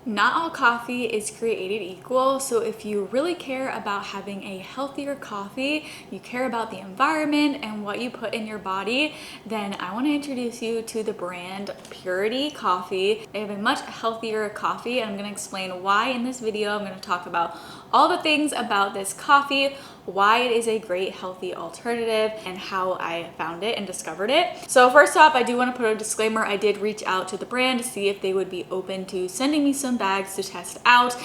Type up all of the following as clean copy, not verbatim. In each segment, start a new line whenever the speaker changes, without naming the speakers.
Not all coffee is created equal, so if you really care about having a healthier coffee, you care about the environment and what you put in your body, then I want to introduce you to the brand Purity Coffee. They have a much healthier coffee, and I'm going to explain why in this video. I'm going to talk about all the things about this coffee, why it is a great healthy alternative, and how I found it and discovered it. So first off, I do want to put a disclaimer. I did reach out to the brand to see if they would be open to sending me some bags to test out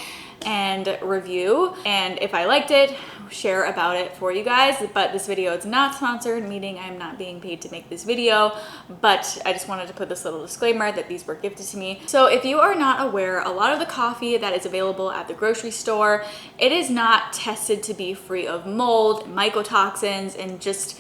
and review, and if I liked it, share about it for you guys. But this video is not sponsored, meaning I'm not being paid to make this video, but I just wanted to put this little disclaimer that these were gifted to me. So if you are not aware, a lot of the coffee that is available at the grocery store, it is not tested to be free of mold, mycotoxins, and just,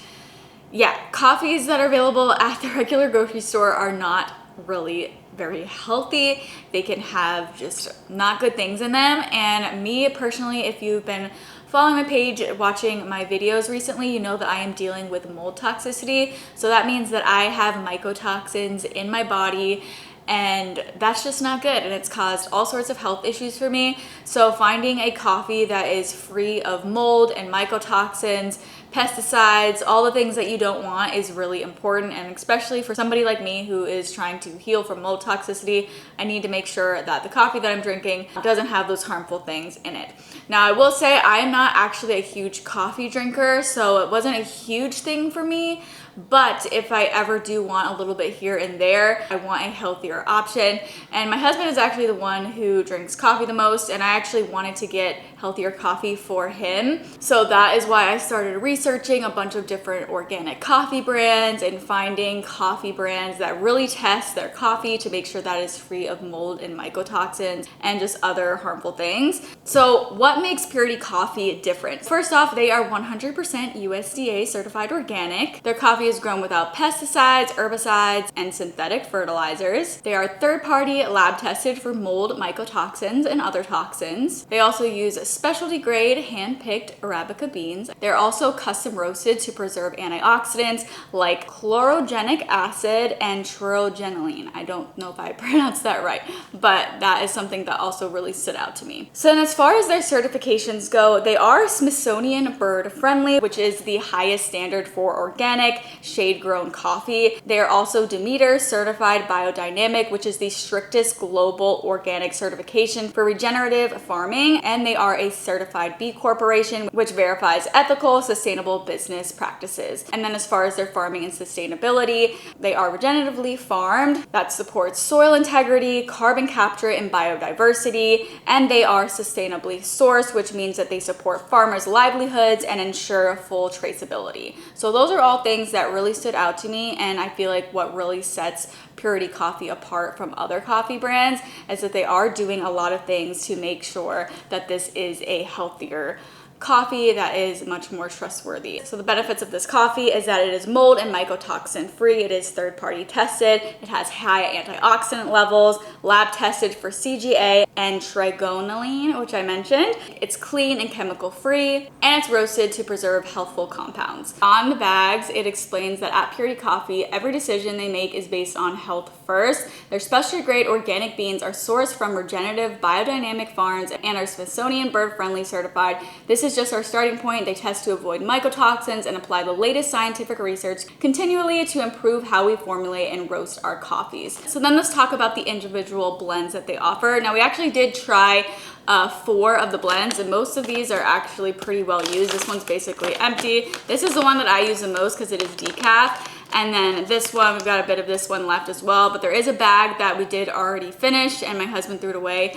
yeah, coffees that are available at the regular grocery store are not really very healthy. They can have just not good things in them. And me personally, if you've been following my page, watching my videos recently, you know that I am dealing with mold toxicity. So that means that I have mycotoxins in my body, and that's just not good, and it's caused all sorts of health issues for me. So finding a coffee that is free of mold and mycotoxins, pesticides, all the things that you don't want is really important. And especially for somebody like me who is trying to heal from mold toxicity, I need to make sure that the coffee that I'm drinking doesn't have those harmful things in it. Now, I will say I am not actually a huge coffee drinker, so it wasn't a huge thing for me. But if I ever do want a little bit here and there, I want a healthier option. And my husband is actually the one who drinks coffee the most, and I actually wanted to get healthier coffee for him. So that is why I started researching a bunch of different organic coffee brands and finding coffee brands that really test their coffee to make sure that it's free of mold and mycotoxins and just other harmful things. So what makes Purity Coffee different? First off, they are 100% USDA certified organic. Their coffee is grown without pesticides, herbicides, and synthetic fertilizers. They are third-party lab tested for mold, mycotoxins, and other toxins. They also use specialty grade hand-picked Arabica beans. They're also custom roasted to preserve antioxidants like chlorogenic acid and triglycerine. I don't know if I pronounced that right, but that is something that also really stood out to me. So then as far as their certifications go, they are Smithsonian bird friendly, which is the highest standard for organic shade-grown coffee. They are also Demeter certified Biodynamic, which is the strictest global organic certification for regenerative farming, and they are a certified B Corporation, which verifies ethical, sustainable business practices. And then as far as their farming and sustainability, they are regeneratively farmed. That supports soil integrity, carbon capture, and biodiversity, and they are sustainably sourced, which means that they support farmers' livelihoods and ensure full traceability. So those are all things that really stood out to me, and I feel like what really sets Purity Coffee apart from other coffee brands is that they are doing a lot of things to make sure that this is a healthier coffee that is much more trustworthy. So the benefits of this coffee is that it is mold and mycotoxin free. It is third-party tested. It has high antioxidant levels, lab tested for CGA and triglycerine, which I mentioned. It's clean and chemical free, and it's roasted to preserve healthful compounds. On the bags, it explains that at Purity Coffee, every decision they make is based on health first. Their specialty grade organic beans are sourced from regenerative biodynamic farms and are Smithsonian bird friendly certified. This is just our starting point. They test to avoid mycotoxins and apply the latest scientific research continually to improve how we formulate and roast our coffees. So then let's talk about the individual blends that they offer. Now, we actually did try 4 of the blends, and most of these are actually pretty well used. This one's basically empty. This is the one that I use the most because it is decaf. And then this one, we've got a bit of this one left as well, but there is a bag that we did already finish and my husband threw it away.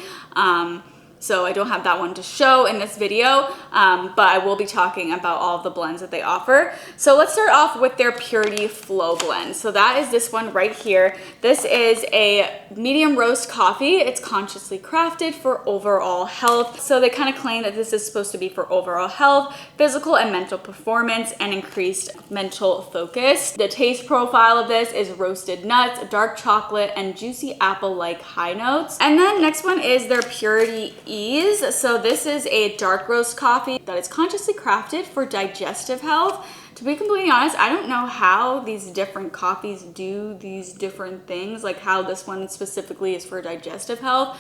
So I don't have that one to show in this video, but I will be talking about all of the blends that they offer. So let's start off with their Purity Flow blend. So that is this one right here. This is a medium roast coffee. It's consciously crafted for overall health. So they kind of claim that this is supposed to be for overall health, physical and mental performance, and increased mental focus. The taste profile of this is roasted nuts, dark chocolate, and juicy apple-like high notes. And then next one is their Purity Ease. So this is a dark roast coffee that is consciously crafted for digestive health. To be completely honest, I don't know how these different coffees do these different things, like how this one specifically is for digestive health.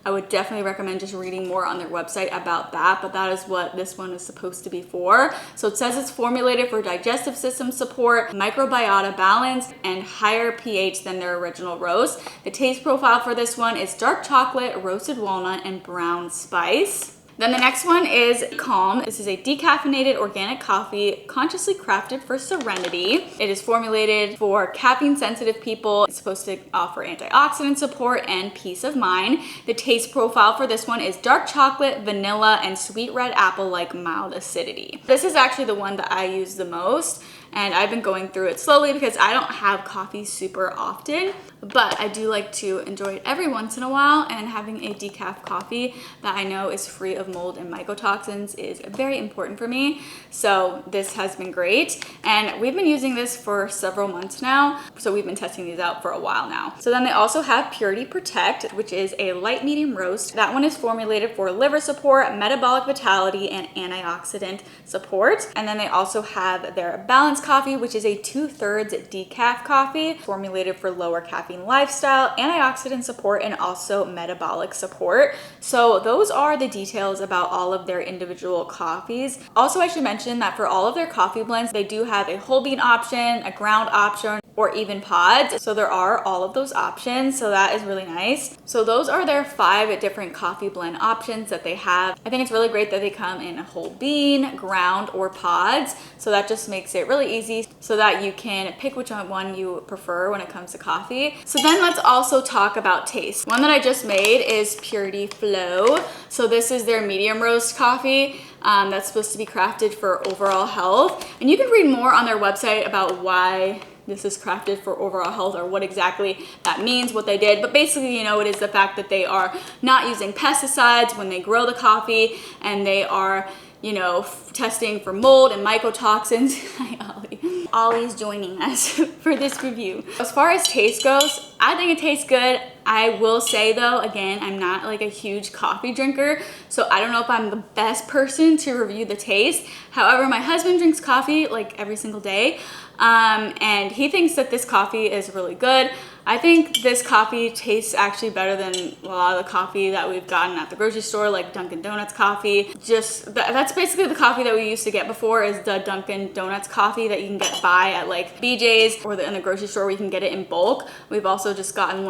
I would definitely recommend just reading more on their website about that, but that is what this one is supposed to be for. So it says it's formulated for digestive system support, microbiota balance, and higher pH than their original roast. The taste profile for this one is dark chocolate, roasted walnut, and brown spice. Then the next one is Calm. This is a decaffeinated organic coffee consciously crafted for serenity. It is formulated for caffeine sensitive people. It's supposed to offer antioxidant support and peace of mind. The taste profile for this one is dark chocolate, vanilla, and sweet red apple like mild acidity. This is actually the one that I use the most, and I've been going through it slowly because I don't have coffee super often, but I do like to enjoy it every once in a while, and having a decaf coffee that I know is free of mold and mycotoxins is very important for me. So this has been great, and we've been using this for several months now, so we've been testing these out for a while now. So then they also have Purity Protect, which is a light medium roast. That one is formulated for liver support, metabolic vitality, and antioxidant support. And then they also have their Balance Coffee, which is a 2/3 decaf coffee formulated for lower caffeine lifestyle, antioxidant support, and also metabolic support. So those are the details about all of their individual coffees. Also, I should mention that for all of their coffee blends, they do have a whole bean option, a ground option, or even pods. So there are all of those options. So that is really nice. So those are their 5 different coffee blend options that they have. I think it's really great that they come in a whole bean, ground, or pods. So that just makes it really easy so that you can pick which one you prefer when it comes to coffee. So then let's also talk about taste. One that I just made is Purity Flow. So this is their medium roast coffee. That's supposed to be crafted for overall health. And you can read more on their website about why this is crafted for overall health or what exactly that means, what they did. But basically, you know, it is the fact that they are not using pesticides when they grow the coffee, and they are, you know, testing for mold and mycotoxins. Hi, Ollie. Ollie's joining us for this review. As far as taste goes, I think it tastes good. I will say though, again, I'm not like a huge coffee drinker, so I don't know if I'm the best person to review the taste. However, my husband drinks coffee like every single day, and he thinks that this coffee is really good. I think this coffee tastes actually better than a lot of the coffee that we've gotten at the grocery store, like Dunkin' Donuts coffee. Just that's basically the coffee that we used to get before, is the Dunkin' Donuts coffee that you can get by at like BJ's or in the grocery store where you can get it in bulk. We've also just gotten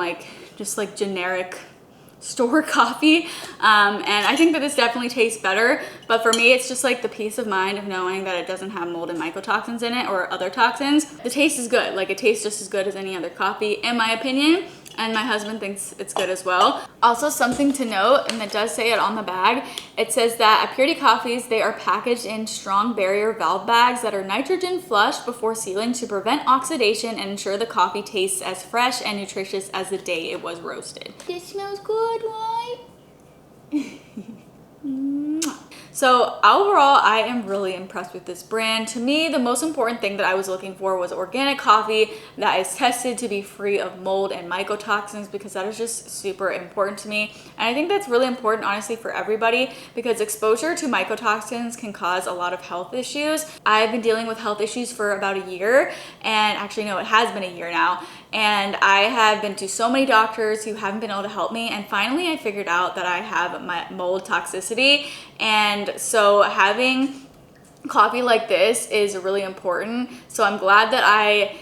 just like generic store coffee, and I think that this definitely tastes better, but for me it's just like the peace of mind of knowing that it doesn't have mold and mycotoxins in it or other toxins. The taste is good, like it tastes just as good as any other coffee in my opinion, and my husband thinks it's good as well. Also, something to note, and it does say it on the bag, it says that at Purity Coffees, they are packaged in strong barrier valve bags that are nitrogen flushed before sealing to prevent oxidation and ensure the coffee tastes as fresh and nutritious as the day it was roasted. This smells good, right? So overall, I am really impressed with this brand. To me, the most important thing that I was looking for was organic coffee that is tested to be free of mold and mycotoxins, because that is just super important to me. And I think that's really important, honestly, for everybody, because exposure to mycotoxins can cause a lot of health issues. I've been dealing with health issues for about a year, and actually, no, it has been a year now. And I have been to so many doctors who haven't been able to help me. And finally, I figured out that I have my mold toxicity. And so having coffee like this is really important. So I'm glad that I,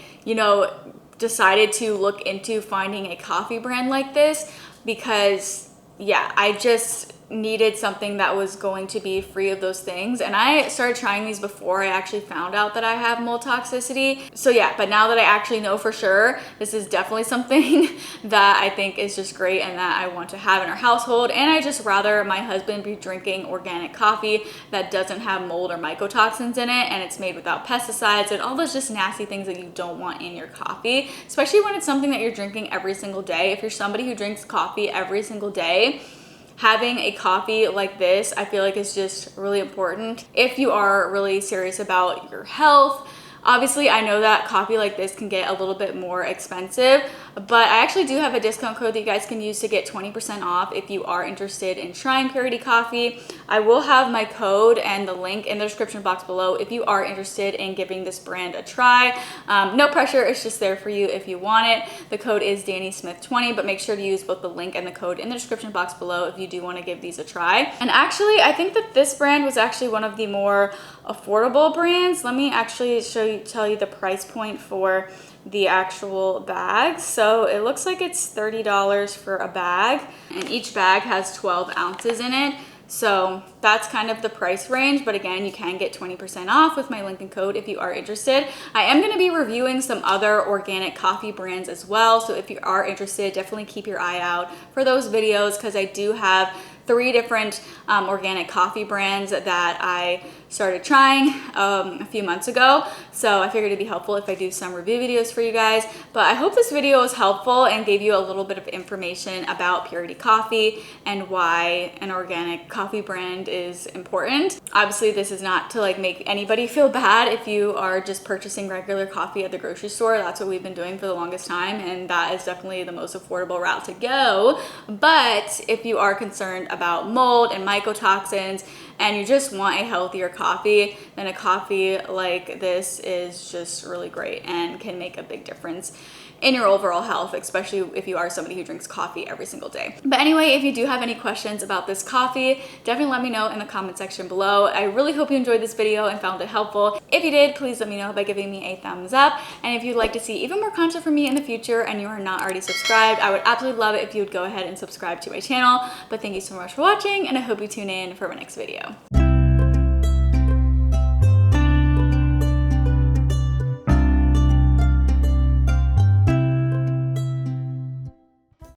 decided to look into finding a coffee brand like this, because yeah, I just needed something that was going to be free of those things. And I started trying these before I actually found out that I have mold toxicity. So yeah, but now that I actually know for sure, this is definitely something that I think is just great and that I want to have in our household. And I just rather my husband be drinking organic coffee that doesn't have mold or mycotoxins in it, and it's made without pesticides and all those just nasty things that you don't want in your coffee, especially when it's something that you're drinking every single day. If you're somebody who drinks coffee every single day, having a coffee like this, I feel like, is just really important if you are really serious about your health. Obviously, I know that coffee like this can get a little bit more expensive, but I actually do have a discount code that you guys can use to get 20% off if you are interested in trying Purity Coffee. I will have my code and the link in the description box below if you are interested in giving this brand a try. No pressure, it's just there for you if you want it. The code is DannySmith20, but make sure to use both the link and the code in the description box below if you do want to give these a try. And actually, I think that this brand was actually one of the more affordable brands. Let me actually tell you the price point for the actual bags. So it looks like it's $30 for a bag, and each bag has 12 ounces in it. So that's kind of the price range, but again, you can get 20% off with my link and code if you are interested. I am going to be reviewing some other organic coffee brands as well, so if you are interested, definitely keep your eye out for those videos, because I do have 3 different organic coffee brands that I started trying a few months ago. So I figured it'd be helpful if I do some review videos for you guys. But I hope this video was helpful and gave you a little bit of information about Purity Coffee and why an organic coffee brand is important. Obviously, this is not to like make anybody feel bad if you are just purchasing regular coffee at the grocery store. That's what we've been doing for the longest time, and that is definitely the most affordable route to go. But if you are concerned about mold and mycotoxins and you just want a healthier coffee, then a coffee like this is just really great and can make a big difference in your overall health, especially if you are somebody who drinks coffee every single day. But anyway, if you do have any questions about this coffee, definitely let me know in the comment section below. I really hope you enjoyed this video and found it helpful. If you did, please let me know by giving me a thumbs up. And if you'd like to see even more content from me in the future and you are not already subscribed, I would absolutely love it if you would go ahead and subscribe to my channel. But thank you so much for watching, and I hope you tune in for my next video.